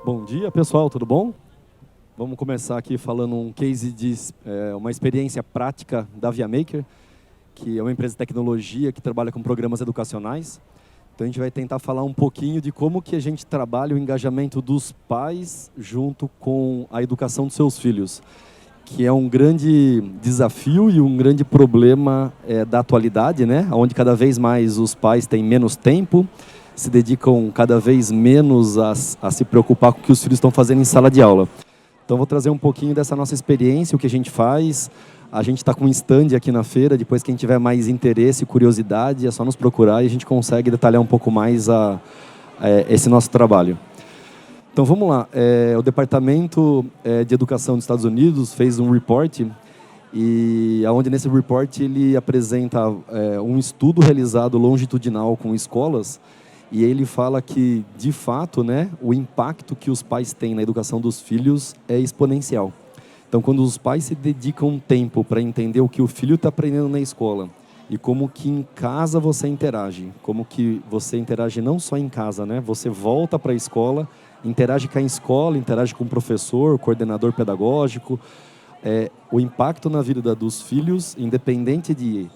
Bom dia, pessoal, tudo bom? Vamos começar aqui falando um case de uma experiência prática da ViaMaker, que é uma empresa de tecnologia que trabalha com programas educacionais. Então a gente vai tentar falar um pouquinho de como que a gente trabalha o engajamento dos pais junto com a educação dos seus filhos, que é um grande desafio e um grande problema da atualidade, né? Onde cada vez mais os pais têm menos tempo, se dedicam cada vez menos a se preocupar com o que os filhos estão fazendo em sala de aula. Então, vou trazer um pouquinho dessa nossa experiência, o que a gente faz. A gente está com um stand aqui na feira, depois quem tiver mais interesse e curiosidade, é só nos procurar e a gente consegue detalhar um pouco mais esse nosso trabalho. Então, vamos lá. O Departamento de Educação dos Estados Unidos fez um report, e onde nesse report ele apresenta um estudo realizado longitudinal com escolas. E ele fala que, de fato, né, o impacto que os pais têm na educação dos filhos é exponencial. Então, quando os pais se dedicam tempo para entender o que o filho está aprendendo na escola e como que em casa você interage, como que você interage não só em casa, né? Você volta para a escola, interage com a escola, interage com o professor, o coordenador pedagógico. O impacto na vida dos filhos, independente de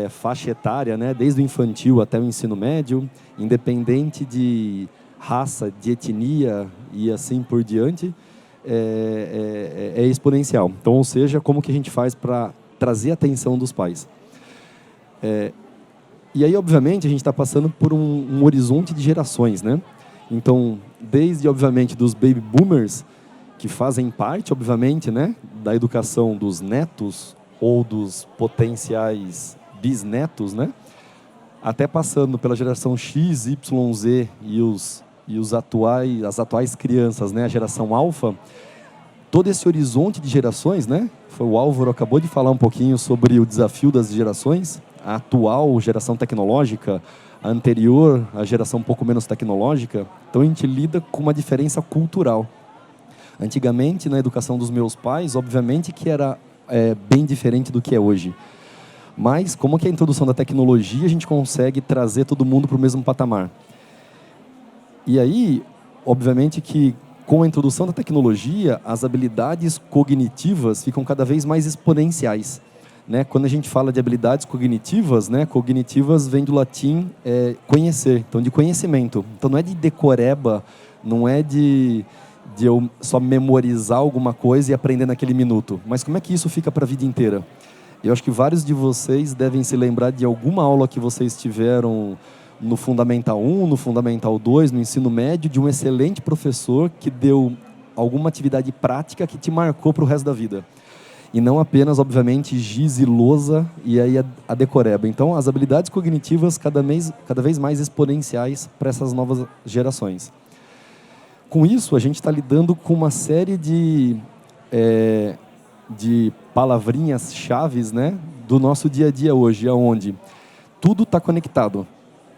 faixa etária, né, desde o infantil até o ensino médio, independente de raça, de etnia e assim por diante, é exponencial. Então, ou seja, como que a gente faz para trazer a atenção dos pais? E aí, obviamente, a gente está passando por um horizonte de gerações, né? Então, desde, obviamente, dos baby boomers, que fazem parte, obviamente, né, da educação dos netos ou dos potenciais bisnetos, né? Até passando pela geração X, Y, Z e as atuais crianças, né? A geração alfa, todo esse horizonte de gerações, né? O Álvaro acabou de falar um pouquinho sobre o desafio das gerações, a atual geração tecnológica, a anterior, a geração um pouco menos tecnológica. Então a gente lida com uma diferença cultural. Antigamente, na educação dos meus pais, obviamente que era bem diferente do que é hoje. Mas, como que a introdução da tecnologia, a gente consegue trazer todo mundo para o mesmo patamar. E aí, obviamente que com a introdução da tecnologia, as habilidades cognitivas ficam cada vez mais exponenciais. Né? Quando a gente fala de habilidades cognitivas, né? Cognitivas vem do latim conhecer, então de conhecimento. Então não é de decoreba, não é de eu só memorizar alguma coisa e aprender naquele minuto. Mas como é que isso fica para a vida inteira? Eu acho que vários de vocês devem se lembrar de alguma aula que vocês tiveram no Fundamental 1, no Fundamental 2, no ensino médio, de um excelente professor que deu alguma atividade prática que te marcou para o resto da vida. E não apenas, obviamente, giz e lousa e aí a decoreba. Então, as habilidades cognitivas cada vez mais exponenciais para essas novas gerações. Com isso, a gente está lidando com uma série de palavrinhas chaves, né, do nosso dia a dia hoje, onde tudo está conectado.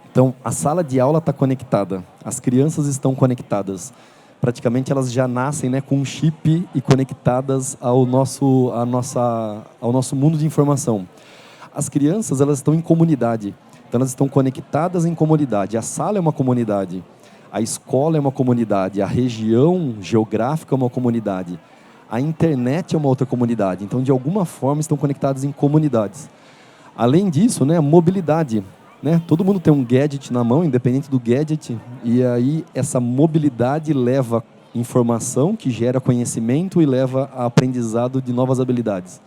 Então, a sala de aula está conectada, as crianças estão conectadas. Praticamente elas já nascem, né, com um chip e conectadas ao nosso mundo de informação. As crianças, elas estão em comunidade, então elas estão conectadas em comunidade. A sala é uma comunidade, a escola é uma comunidade, a região geográfica é uma comunidade. A internet é uma outra comunidade, então, de alguma forma, estão conectados em comunidades. Além disso, né, a mobilidade. Né? Todo mundo tem um gadget na mão, independente do gadget, e aí essa mobilidade leva informação, que gera conhecimento e leva a aprendizado de novas habilidades.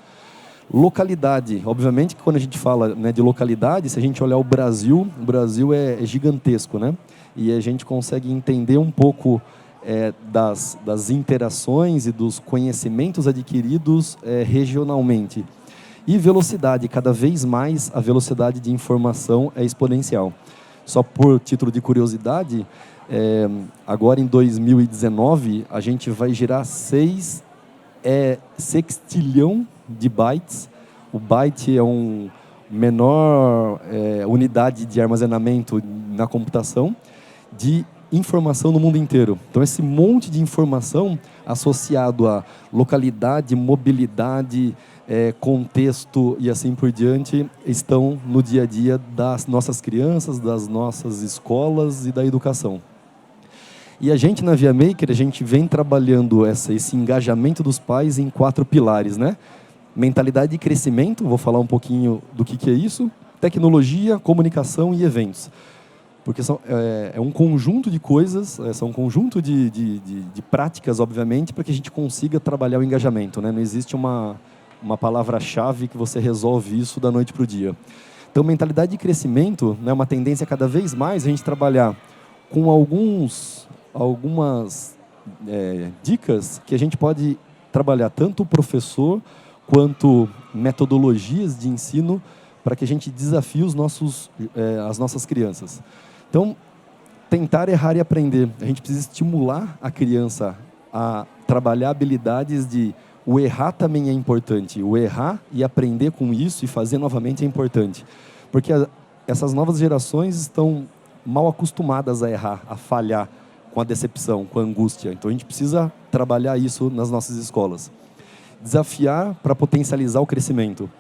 Localidade. Obviamente que quando a gente fala, né, de localidade, se a gente olhar o Brasil é gigantesco, né? E a gente consegue entender um pouco das interações e dos conhecimentos adquiridos regionalmente. E velocidade, cada vez mais a velocidade de informação é exponencial. Só por título de curiosidade, agora em 2019, a gente vai gerar 6 sextilhão de bytes. O byte é uma menor unidade de armazenamento na computação, de informação no mundo inteiro. Então, esse monte de informação associado a localidade, mobilidade, contexto e assim por diante, estão no dia a dia das nossas crianças, das nossas escolas e da educação. E a gente, na Via Maker, a gente vem trabalhando esse engajamento dos pais em 4 pilares, né? Mentalidade de crescimento, vou falar um pouquinho do que é isso, tecnologia, comunicação e eventos. Porque é um conjunto de coisas, são um conjunto de práticas, obviamente, para que a gente consiga trabalhar o engajamento, né? Não existe uma palavra-chave que você resolve isso da noite para o dia. Então, mentalidade de crescimento, né, uma tendência cada vez mais a gente trabalhar com algumas dicas que a gente pode trabalhar tanto o professor quanto metodologias de ensino para que a gente desafie as nossas crianças. Então, tentar, errar e aprender. A gente precisa estimular a criança a trabalhar habilidades o errar também é importante. O errar e aprender com isso e fazer novamente é importante. Porque essas novas gerações estão mal acostumadas a errar, a falhar com a decepção, com a angústia. Então, a gente precisa trabalhar isso nas nossas escolas. Desafiar para potencializar o crescimento.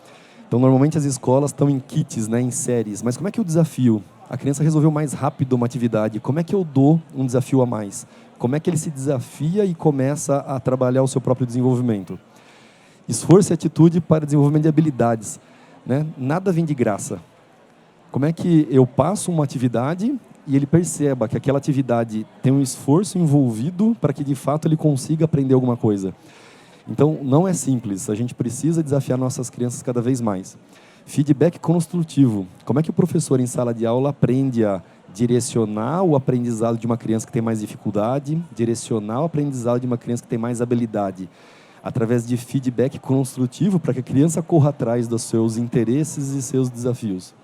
Então, normalmente as escolas estão em kits, né, em séries. Mas como é que eu desafio? A criança resolveu mais rápido uma atividade. Como é que eu dou um desafio a mais? Como é que ele se desafia e começa a trabalhar o seu próprio desenvolvimento? Esforço e atitude para desenvolvimento de habilidades, né? Nada vem de graça. Como é que eu passo uma atividade e ele perceba que aquela atividade tem um esforço envolvido para que, de fato, ele consiga aprender alguma coisa? Então, não é simples. A gente precisa desafiar nossas crianças cada vez mais. Feedback construtivo. Como é que o professor, em sala de aula, aprende a direcionar o aprendizado de uma criança que tem mais dificuldade, direcionar o aprendizado de uma criança que tem mais habilidade? Através de feedback construtivo, para que a criança corra atrás dos seus interesses e seus desafios.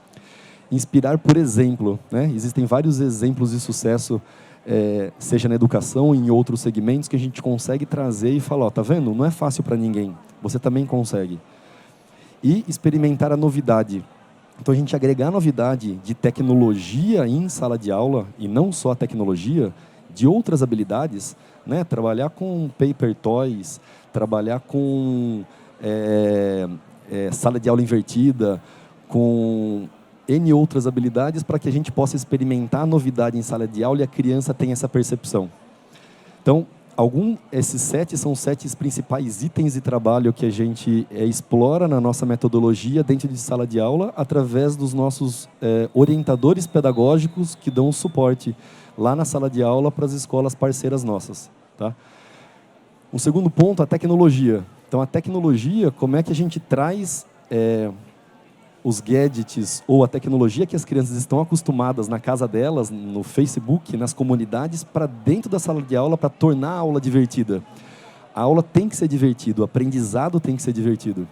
Inspirar por exemplo, né? Existem vários exemplos de sucesso, seja na educação ou em outros segmentos, que a gente consegue trazer e falar, ó, tá vendo? Não é fácil para ninguém, você também consegue. E experimentar a novidade. Então, a gente agregar novidade de tecnologia em sala de aula, e não só a tecnologia, de outras habilidades, né? Trabalhar com paper toys, trabalhar com sala de aula invertida, com N outras habilidades para que a gente possa experimentar a novidade em sala de aula e a criança tenha essa percepção. Então, esses 7 são 7 principais itens de trabalho que a gente explora na nossa metodologia dentro de sala de aula, através dos nossos orientadores pedagógicos que dão suporte lá na sala de aula para as escolas parceiras nossas. Tá? Um segundo ponto, a tecnologia. Então, a tecnologia, como é que a gente traz os gadgets ou a tecnologia que as crianças estão acostumadas na casa delas, no Facebook, nas comunidades, para dentro da sala de aula, para tornar a aula divertida. A aula tem que ser divertida, o aprendizado tem que ser divertido.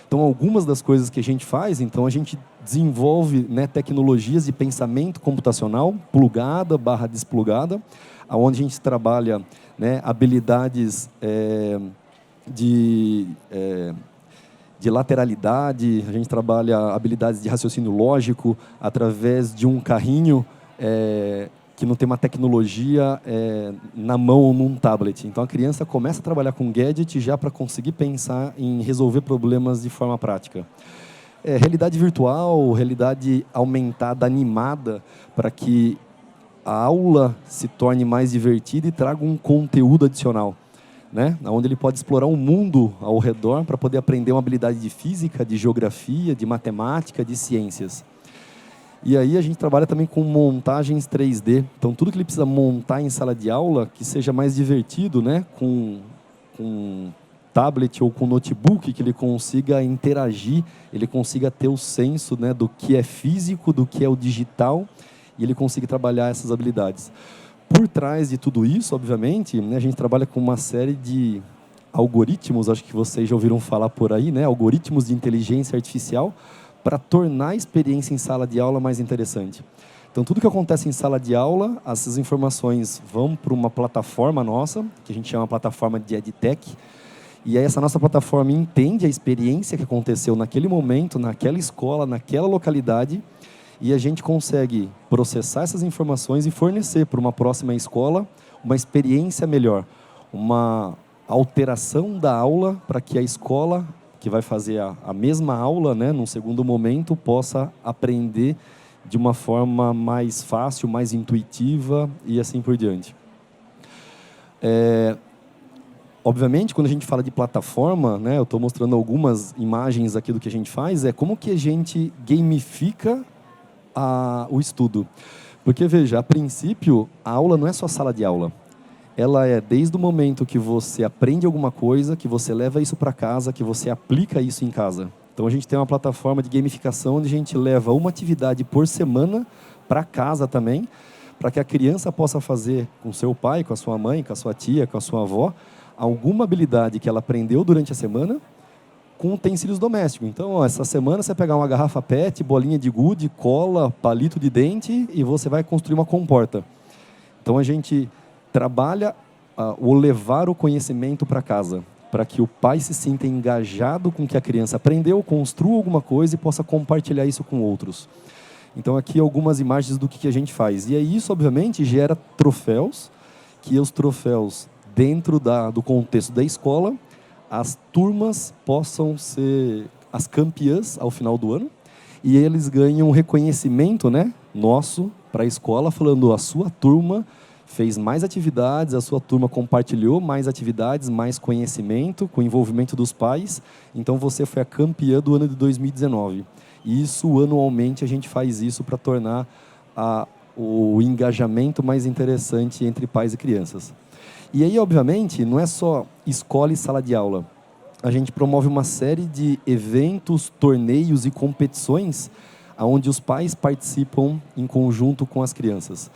Então, algumas das coisas que a gente faz, então a gente desenvolve, né, tecnologias de pensamento computacional, plugada / desplugada, onde a gente trabalha, né, habilidades de lateralidade, a gente trabalha habilidades de raciocínio lógico através de um carrinho que não tem uma tecnologia na mão ou num tablet. Então, a criança começa a trabalhar com gadget já para conseguir pensar em resolver problemas de forma prática. Realidade virtual, realidade aumentada, animada, para que a aula se torne mais divertida e traga um conteúdo adicional, né? Onde ele pode explorar o mundo ao redor para poder aprender uma habilidade de física, de geografia, de matemática, de ciências. E aí a gente trabalha também com montagens 3D. Então, tudo que ele precisa montar em sala de aula, que seja mais divertido, né? Com tablet ou com notebook, que ele consiga interagir, ele consiga ter o senso, né, do que é físico, do que é o digital, e ele consiga trabalhar essas habilidades. Por trás de tudo isso, obviamente, né, a gente trabalha com uma série de algoritmos, acho que vocês já ouviram falar por aí, né, algoritmos de inteligência artificial, para tornar a experiência em sala de aula mais interessante. Então, tudo que acontece em sala de aula, essas informações vão para uma plataforma nossa, que a gente chama plataforma de EdTech, e aí essa nossa plataforma entende a experiência que aconteceu naquele momento, naquela escola, naquela localidade, e a gente consegue processar essas informações e fornecer para uma próxima escola uma experiência melhor, uma alteração da aula para que a escola, que vai fazer a mesma aula, né, num segundo momento, possa aprender de uma forma mais fácil, mais intuitiva e assim por diante. Obviamente, quando a gente fala de plataforma, né, eu estou mostrando algumas imagens aqui do que a gente faz, é como que a gente gamifica o estudo. Porque, veja, a princípio, a aula não é só sala de aula. Ela é desde o momento que você aprende alguma coisa, que você leva isso para casa, que você aplica isso em casa. Então, a gente tem uma plataforma de gamificação onde a gente leva uma atividade por semana para casa também, para que a criança possa fazer com seu pai, com a sua mãe, com a sua tia, com a sua avó, alguma habilidade que ela aprendeu durante a semana com utensílios domésticos. Então, ó, essa semana você pegar uma garrafa PET, bolinha de gude, cola, palito de dente e você vai construir uma comporta. Então, a gente trabalha o levar o conhecimento para casa, para que o pai se sinta engajado com o que a criança aprendeu, construa alguma coisa e possa compartilhar isso com outros. Então, aqui algumas imagens do que a gente faz. E aí, isso, obviamente, gera troféus, que os troféus, dentro do contexto da escola, as turmas possam ser as campeãs ao final do ano, e eles ganham um reconhecimento, né, nosso para a escola, falando a sua turma fez mais atividades, a sua turma compartilhou mais atividades, mais conhecimento, com o envolvimento dos pais, então você foi a campeã do ano de 2019. E isso, anualmente, a gente faz isso para tornar o engajamento mais interessante entre pais e crianças. E aí, obviamente, não é só escola e sala de aula. A gente promove uma série de eventos, torneios e competições onde os pais participam em conjunto com as crianças.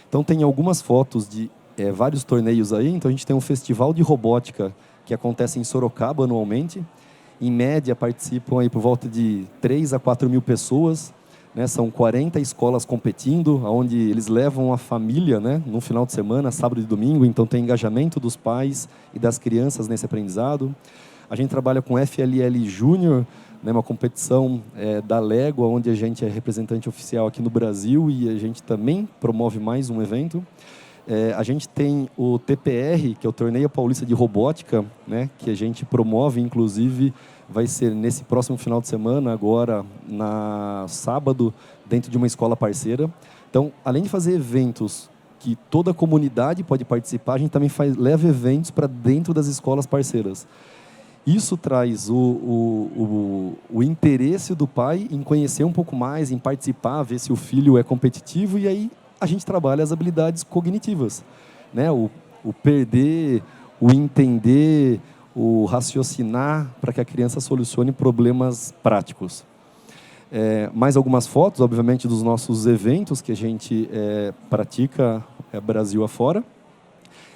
Então, tem algumas fotos de vários torneios aí. Então, a gente tem um festival de robótica que acontece em Sorocaba anualmente. Em média, participam aí por volta de 3 a 4 mil pessoas. Né? São 40 escolas competindo, onde eles levam a família, né, no final de semana, sábado e domingo. Então, tem engajamento dos pais e das crianças nesse aprendizado. A gente trabalha com FLL Júnior, né, uma competição da Lego, onde a gente é representante oficial aqui no Brasil e a gente também promove mais um evento. A gente tem o TPR, que é o Torneio Paulista de Robótica, né, que a gente promove, inclusive, vai ser nesse próximo final de semana, agora, na sábado, dentro de uma escola parceira. Então, além de fazer eventos que toda a comunidade pode participar, a gente também leva eventos para dentro das escolas parceiras. Isso traz o interesse do pai em conhecer um pouco mais, em participar, ver se o filho é competitivo, e aí a gente trabalha as habilidades cognitivas, né? O perder, o entender, o raciocinar, para que a criança solucione problemas práticos. Mais algumas fotos, obviamente, dos nossos eventos que a gente pratica Brasil afora.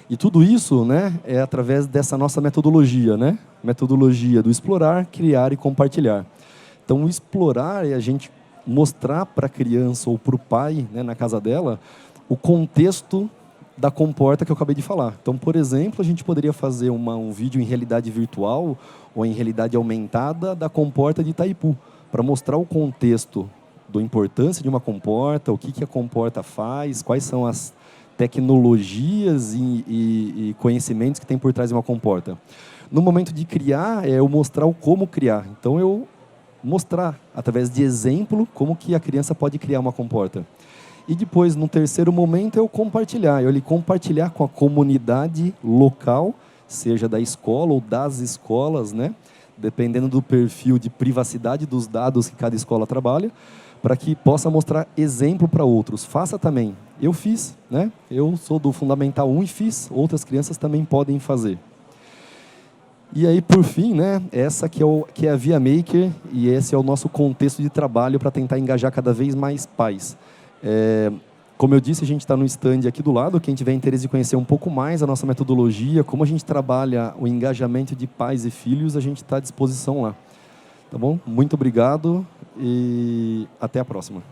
E tudo isso, né, é através dessa nossa metodologia, né? Metodologia do explorar, criar e compartilhar. Então, o explorar é a gente mostrar para a criança ou para o pai, né, na casa dela, o contexto da comporta que eu acabei de falar. Então, por exemplo, a gente poderia fazer um vídeo em realidade virtual ou em realidade aumentada da comporta de Itaipu, para mostrar o contexto da importância de uma comporta, o que a comporta faz, quais são as tecnologias e conhecimentos que tem por trás de uma comporta. No momento de criar, eu mostrar o como criar. Então, eu mostrar, através de exemplo, como que a criança pode criar uma comporta. E depois, no terceiro momento, eu compartilhar. Eu compartilhar com a comunidade local, seja da escola ou das escolas, né? Dependendo do perfil de privacidade dos dados que cada escola trabalha, para que possa mostrar exemplo para outros. Faça também. Eu fiz, né? Eu sou do Fundamental 1 e fiz. Outras crianças também podem fazer. E aí, por fim, né? Essa que é a Via Maker, e esse é o nosso contexto de trabalho para tentar engajar cada vez mais pais. Como eu disse, a gente está no stand aqui do lado. Quem tiver interesse de conhecer um pouco mais a nossa metodologia, como a gente trabalha o engajamento de pais e filhos, a gente está à disposição lá. Tá bom? Muito obrigado e até a próxima.